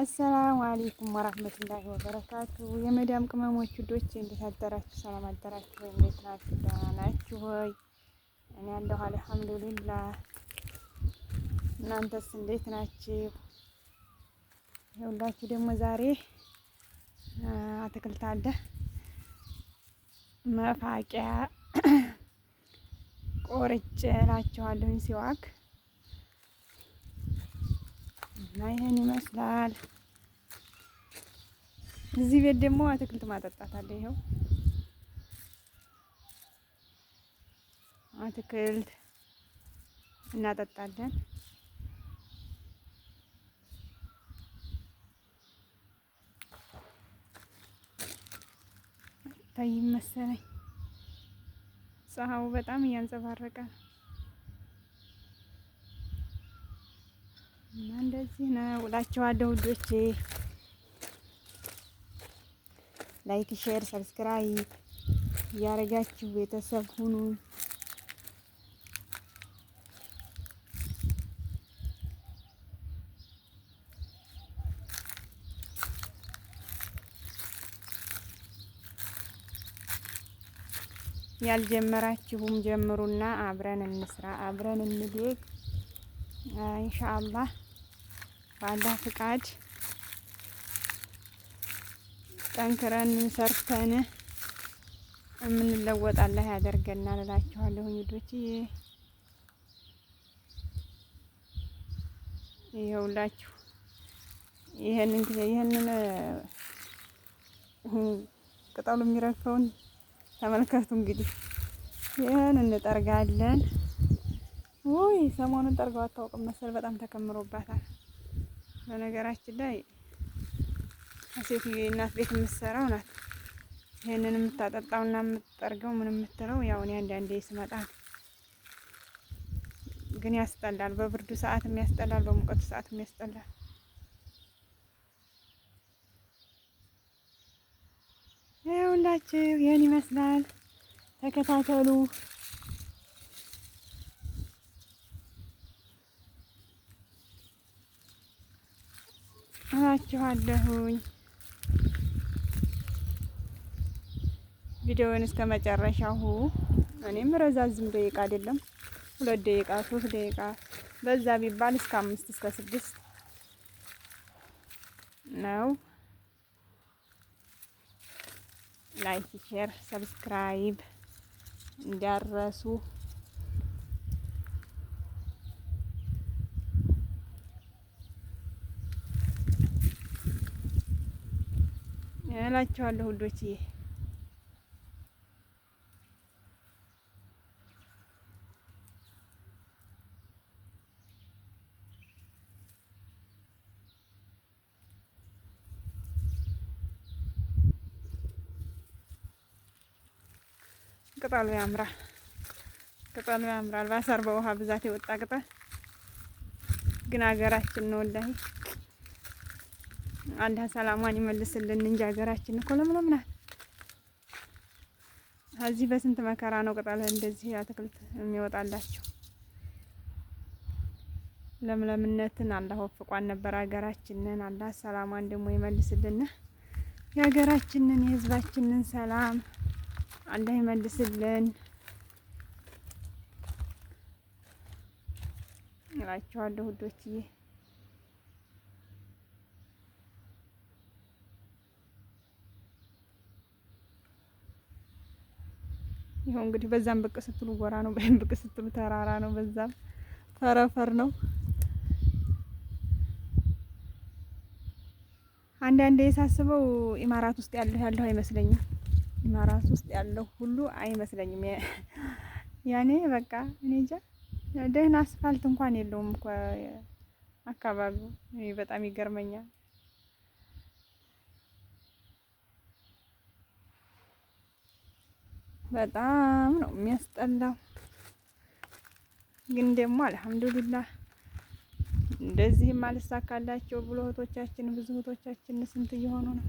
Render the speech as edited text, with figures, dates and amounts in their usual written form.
አሰላሙ አለይኩም ወራህመቱላሂ ወበረካቱ። የመዳም ቅመሞች ውዶች እንዴት አደራችሁ? ሰላም አደራችሁ ወይ? እንዴት ናችሁ? ደህና ናችሁ ወይ? እኔ ያለሁ አልሐምዱሊላህ። እናንተስ እንዴት ናችሁ? ይኸውላችሁ ደግሞ ዛሬ አትክልት አለ መፋቂያ ቆርጬ እላችኋለሁኝ ሲዋክ እና ይሄን ይመስላል። እዚህ ቤት ደግሞ አትክልት ማጠጣት አለ። ይኸው አትክልት እናጠጣለን። ታይ መሰለኝ ፀሐዩ በጣም እያንጸባረቀ ነው እና እንደዚህ ነው እላችኋለሁ ውዶቼ። ላይክ፣ ሼር፣ ሰብስክራይብ እያደረጋችሁ ቤተሰብ ሁኑ። ያልጀመራችሁም ጀምሩና አብረን እንስራ፣ አብረን እንደግ። ኢንሻአላህ በአላህ ፍቃድ ጠንክረን ሰርተን የምንለወጥ አላህ ያደርገናል እላችኋለሁ ውዶቼ። ይኸውላችሁ ይሄንን ቅጠሉ የሚረግፈውን ተመልከቱ። እንግዲህ ይሄን እንጠርጋለን። ውይ ሰሞኑን ጠርገው አታውቅም መሰል በጣም ተከምሮባታል። በነገራችን ላይ ሴትዬ እናት ቤት የምትሰራው ናት ይሄንን የምታጠጣውና የምትጠርገው ምን የምትለው ያው እኔ አንዳንዴ ስመጣ ግን ያስጠላል። በብርዱ ሰዓት የሚያስጠላል፣ በሙቀቱ ሰዓት የሚያስጠላል። ይኸውላችሁ ይሄን ይመስላል። ተከታተሉ። እላችኋለሁኝ። ቪዲዮውን እስከ መጨረሻው እኔም ረዛዝም ደቂቃ አይደለም 2 ደቂቃ 3 ደቂቃ በዛ ቢባል እስከ 5 እስከ 6 ነው። ላይክ፣ ሼር፣ ሰብስክራይብ እንዳረሱ እላችኋለሁ ውዶችዬ። ቅጠሉ ያምራል፣ ቅጠሉ ያምራል። ባሳር በውሃ ብዛት የወጣ ቅጠል ግን ሀገራችን ነው ወላሂ። አላህ ሰላሟን ይመልስልን እንጂ ሀገራችን እኮ ለምለም ናት። እዚህ በስንት መከራ ነው ቅጠል እንደዚህ አትክልት የሚወጣላቸው። ለምለምነትን አላህ ወፍቋን ነበር ሀገራችንን። አላህ ሰላሟን ደግሞ ይመልስልን። የሀገራችንን የህዝባችንን ሰላም አላህ ይመልስልን እላችኋለሁ ውዶችዬ። ይኸው እንግዲህ በዛም ብቅ ስትሉ ጎራ ነው፣ በይም ብቅ ስትሉ ተራራ ነው፣ በዛም ፈረፈር ነው። አንዳንዴ ሳስበው ኢማራት ውስጥ ያለው አይመስለኝም። ኢማራት ውስጥ ያለው ሁሉ አይመስለኝም። ያኔ በቃ እኔ እንጃ ደህና አስፋልት እንኳን የለውም እኮ አካባቢው። በጣም ይገርመኛል። በጣም ነው የሚያስጠላው። ግን ደግሞ አልሐምዱሊላህ እንደዚህም አልሳካላቸው ብሎ እህቶቻችን ብዙ እህቶቻችን ስንት እየሆኑ ነው።